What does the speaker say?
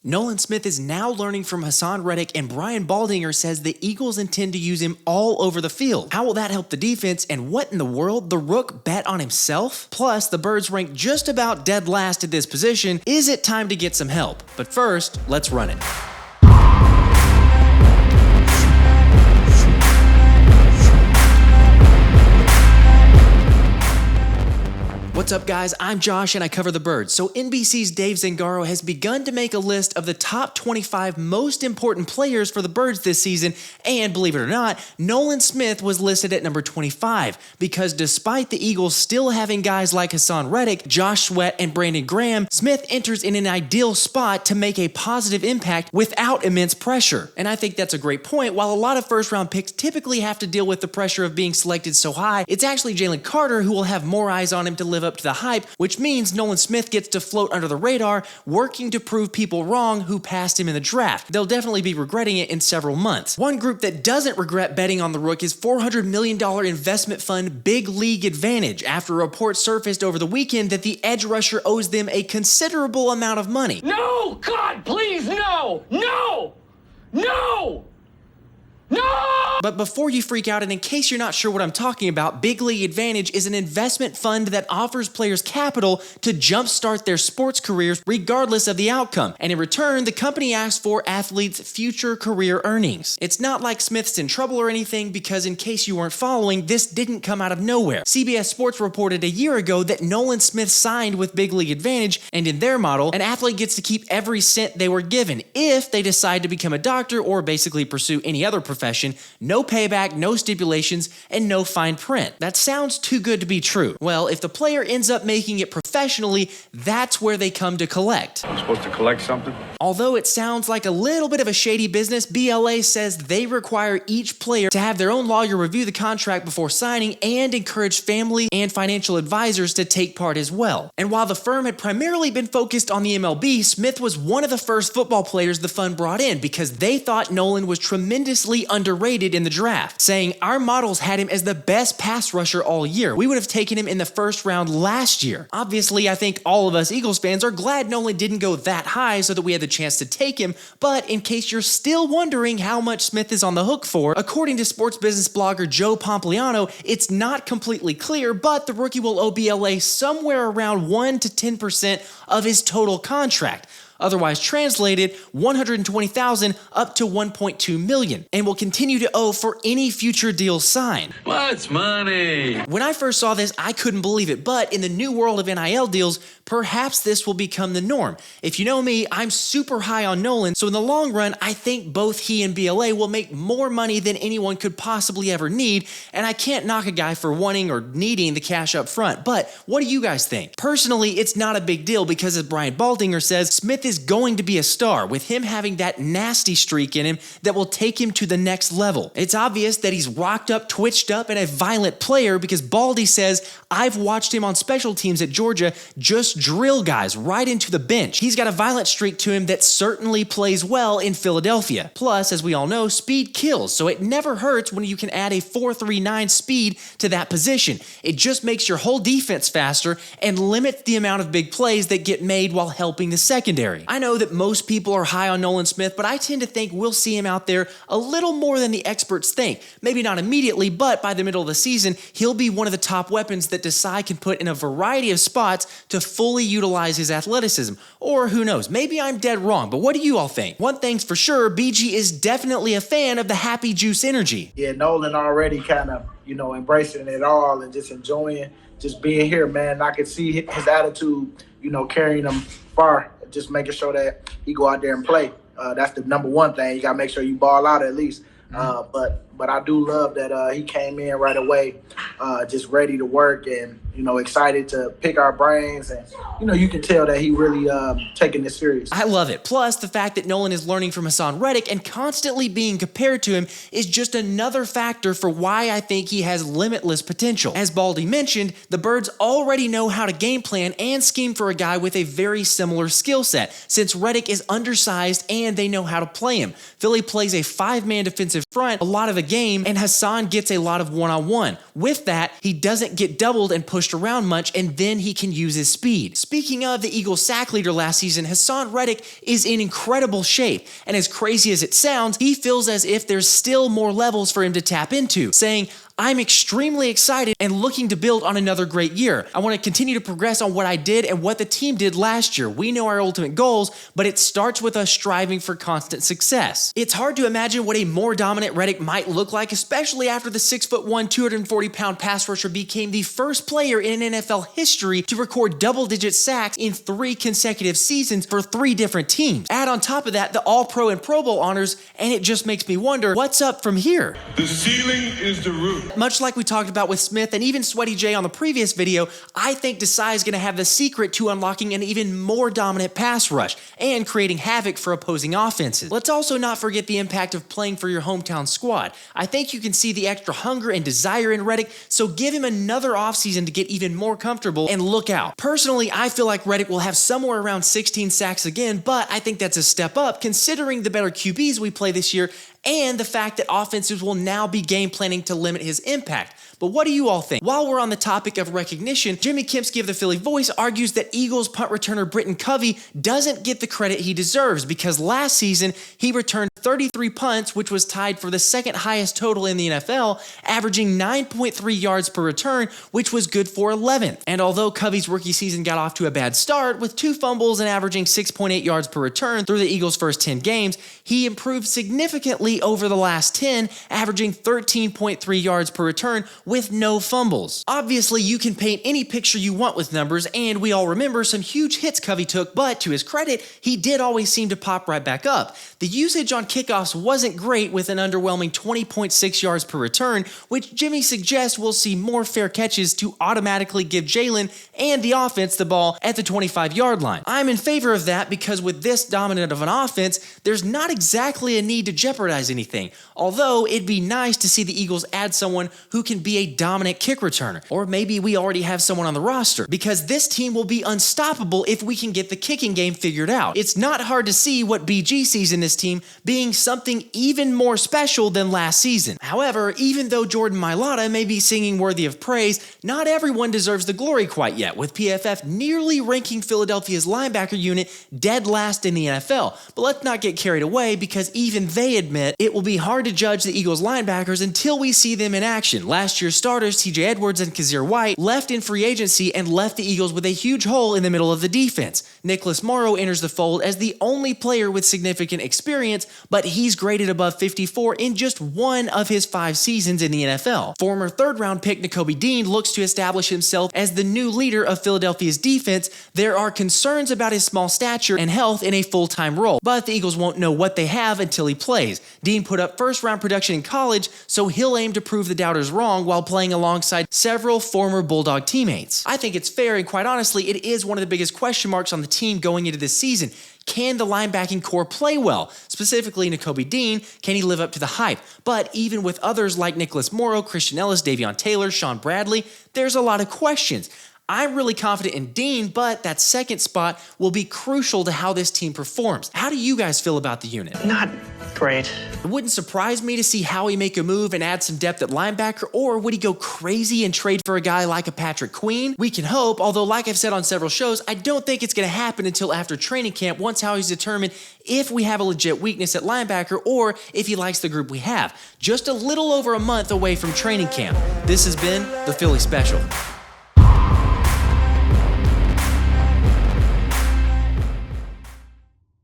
Nolan Smith is now learning from Haason Reddick, and Brian Baldinger says the Eagles intend to use him all over the field. How will that help the defense, and what in the world? The Rook bet on himself? Plus, the Birds rank just about dead last at this position. Is it time to get some help? But first, let's run it. What's up, guys? I'm Josh and I cover the Birds. So NBC's Dave Zangaro has begun to make a list of the top 25 most important players for the Birds this season, and believe it or not, Nolan Smith was listed at number 25 because despite the Eagles still having guys like Haason Reddick, Josh Sweat, and Brandon Graham, Smith enters in an ideal spot to make a positive impact without immense pressure. And I think that's a great point. While a lot of first-round picks typically have to deal with the pressure of being selected so high, it's actually Jalen Carter who will have more eyes on him to live up to the hype, which means Nolan Smith gets to float under the radar, working to prove people wrong who passed him in the draft. They'll definitely be regretting it in several months. One group that doesn't regret betting on the Rook is $400 million investment fund Big League Advantage, after a report surfaced over the weekend that the edge rusher owes them a considerable amount of money. No! God, please, no! No! No! No! But before you freak out, and in case you're not sure what I'm talking about, Big League Advantage is an investment fund that offers players capital to jumpstart their sports careers regardless of the outcome. And in return, the company asks for athletes' future career earnings. It's not like Smith's in trouble or anything, because in case you weren't following, this didn't come out of nowhere. CBS Sports reported a year ago that Nolan Smith signed with Big League Advantage, and in their model, an athlete gets to keep every cent they were given if they decide to become a doctor or basically pursue any other profession. No payback, no stipulations, and no fine print. That sounds too good to be true. Well, if the player ends up making it professionally, that's where they come to collect. I'm supposed to collect something? Although it sounds like a little bit of a shady business, BLA says they require each player to have their own lawyer review the contract before signing and encourage family and financial advisors to take part as well. And while the firm had primarily been focused on the MLB, Smith was one of the first football players the fund brought in because they thought Nolan was tremendously underrated in the draft, saying, "Our models had him as the best pass rusher all year. We would have taken him in the first round last year." Obviously, I think all of us Eagles fans are glad Nolan didn't go that high so that we had the chance to take him, but in case you're still wondering how much Smith is on the hook for, according to sports business blogger Joe Pompliano, it's not completely clear, but the rookie will owe BLA somewhere around 1 to 10% of his total contract. Otherwise translated, $120,000 up to $1.2 million, and will continue to owe for any future deals signed. What's money? When I first saw this, I couldn't believe it, but in the new world of NIL deals, perhaps this will become the norm. If you know me, I'm super high on Nolan, so in the long run, I think both he and BLA will make more money than anyone could possibly ever need, and I can't knock a guy for wanting or needing the cash up front. But what do you guys think? Personally, it's not a big deal because, as Brian Baldinger says, Smith is going to be a star, with him having that nasty streak in him that will take him to the next level. It's obvious that he's rocked up, twitched up, and a violent player because Baldy says, "I've watched him on special teams at Georgia just drill guys right into the bench." He's got a violent streak to him that certainly plays well in Philadelphia. Plus, as we all know, speed kills, so it never hurts when you can add a 4.39 speed to that position. It just makes your whole defense faster and limits the amount of big plays that get made while helping the secondary. I know that most people are high on Nolan Smith, but I tend to think we'll see him out there a little more than the experts think. Maybe not immediately, but by the middle of the season, he'll be one of the top weapons that Desai can put in a variety of spots to fully utilize his athleticism. Or who knows, maybe I'm dead wrong, but what do you all think? One thing's for sure, BG is definitely a fan of the happy juice energy. Yeah, Nolan already kind of, embracing it all and just enjoying just being here, man. I could see his attitude, carrying him far, just making sure that he go out there and play. That's the number one thing. You got to make sure you ball out at least. But I do love that he came in right away, just ready to work and, excited to pick our brains. And, you can tell that he really taking this serious. I love it. Plus, the fact that Nolan is learning from Haason Reddick and constantly being compared to him is just another factor for why I think he has limitless potential. As Baldy mentioned, the Birds already know how to game plan and scheme for a guy with a very similar skill set, since Reddick is undersized and they know how to play him. Philly plays a 5-man defensive front a lot of the game, and Haason gets a lot of one-on-one. With that, he doesn't get doubled and pushed around much, and then he can use his speed. Speaking of the Eagles sack leader last season, Haason Reddick is in incredible shape, and as crazy as it sounds, he feels as if there's still more levels for him to tap into, saying, "I'm extremely excited and looking to build on another great year. I want to continue to progress on what I did and what the team did last year. We know our ultimate goals, but it starts with us striving for constant success." It's hard to imagine what a more dominant Reddick might look like, especially after the 6'1", 240-pound pass rusher became the first player in NFL history to record double-digit sacks in 3 consecutive seasons for 3 different teams. Add on top of that the All-Pro and Pro Bowl honors, and it just makes me wonder, what's up from here? The ceiling is the roof. Much like we talked about with Smith and even Sweaty J on the previous video, I think Desai is going to have the secret to unlocking an even more dominant pass rush and creating havoc for opposing offenses. Let's also not forget the impact of playing for your hometown squad. I think you can see the extra hunger and desire in Reddick, so give him another offseason to get even more comfortable and look out. Personally, I feel like Reddick will have somewhere around 16 sacks again, but I think that's a step up considering the better QBs we play this year and the fact that offenses will now be game planning to limit his impact. But what do you all think? While we're on the topic of recognition, Jimmy Kempski of the Philly Voice argues that Eagles punt returner Britain Covey doesn't get the credit he deserves because last season he returned 33 punts, which was tied for the second highest total in the NFL, averaging 9.3 yards per return, which was good for 11th. And although Covey's rookie season got off to a bad start with 2 fumbles and averaging 6.8 yards per return through the Eagles' first 10 games, he improved significantly over the last 10, averaging 13.3 yards per return with no fumbles. Obviously, you can paint any picture you want with numbers, and we all remember some huge hits Covey took, but to his credit, he did always seem to pop right back up. The usage on kickoffs wasn't great with an underwhelming 20.6 yards per return, which Jimmy suggests we'll see more fair catches to automatically give Jalen and the offense the ball at the 25-yard line. I'm in favor of that because with this dominant of an offense, there's not exactly a need to jeopardize anything, although it'd be nice to see the Eagles add someone who can be a dominant kick returner, or maybe we already have someone on the roster, because this team will be unstoppable if we can get the kicking game figured out. It's not hard to see what BG sees in this team being something even more special than last season. However, even though Jordan Mailata may be singing worthy of praise, not everyone deserves the glory quite yet, with PFF nearly ranking Philadelphia's linebacker unit dead last in the NFL. But let's not get carried away because even they admit it will be hard to judge the Eagles linebackers until we see them in action. Last year's starters, TJ Edwards and Kazir White, left in free agency and left the Eagles with a huge hole in the middle of the defense. Nicholas Morrow enters the fold as the only player with significant experience, but he's graded above 54 in just 1 of his 5 seasons in the NFL. Former third-round pick Nakobe Dean looks to establish himself as the new leader of Philadelphia's defense. There are concerns about his small stature and health in a full-time role, but the Eagles won't know what they have until he plays. Dean put up first-round production in college, so he'll aim to prove the doubters wrong while playing alongside several former Bulldog teammates. I think it's fair, and quite honestly, it is one of the biggest question marks on the team going into this season. Can the linebacking core play well? Specifically, Nakobe Dean, can he live up to the hype? But even with others like Nicholas Morrow, Christian Ellis, Davion Taylor, Sean Bradley, there's a lot of questions. I'm really confident in Dean, but that second spot will be crucial to how this team performs. How do you guys feel about the unit? Not great. It wouldn't surprise me to see Howie make a move and add some depth at linebacker, or would he go crazy and trade for a guy like a Patrick Queen? We can hope, although like I've said on several shows, I don't think it's going to happen until after training camp once Howie's determined if we have a legit weakness at linebacker or if he likes the group we have. Just a little over a month away from training camp. This has been the Philly Special.